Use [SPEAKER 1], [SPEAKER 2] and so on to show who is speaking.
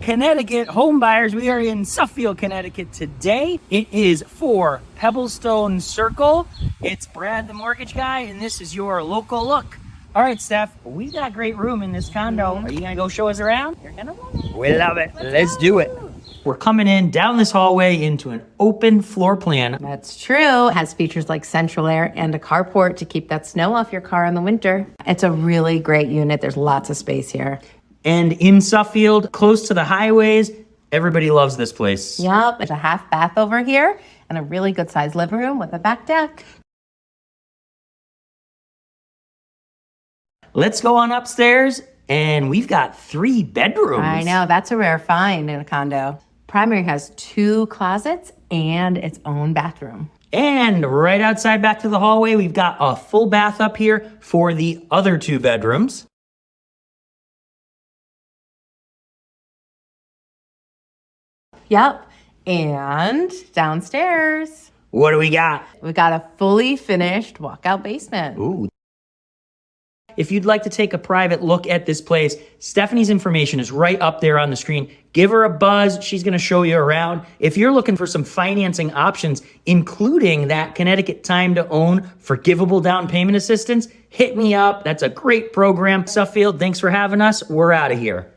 [SPEAKER 1] Connecticut home buyers. We are in Suffield, Connecticut today. It is for Pebblestone Cir. It's Brad, the mortgage guy, and this is your local look. All right, Steph, we got great room in this condo. Are you gonna go show us around? You're gonna love it. We love it. Let's do it. We're coming in down this hallway into an open floor plan.
[SPEAKER 2] That's true. It has features like central air and a carport to keep that snow off your car in the winter. It's a really great unit. There's lots of space here.
[SPEAKER 1] And in Suffield, close to the highways, everybody loves this place.
[SPEAKER 2] Yup, it's a half bath over here and a really good sized living room with a back deck.
[SPEAKER 1] Let's go on upstairs, and we've got 3 bedrooms.
[SPEAKER 2] I know, that's a rare find in a condo. Primary has 2 closets and its own bathroom.
[SPEAKER 1] And right outside back to the hallway, we've got a full bath up here for the other 2 bedrooms.
[SPEAKER 2] Yep, and downstairs,
[SPEAKER 1] What do we got?
[SPEAKER 2] we got a fully finished walkout basement.
[SPEAKER 1] Ooh. If you'd like to take a private look at this place, Stephanie's information is right up there on the screen. Give her a buzz. She's going to show you around. If you're looking for some financing options, including that Connecticut time to own forgivable down payment assistance, hit me up. That's a great program. Suffield, thanks for having us. We're out of here.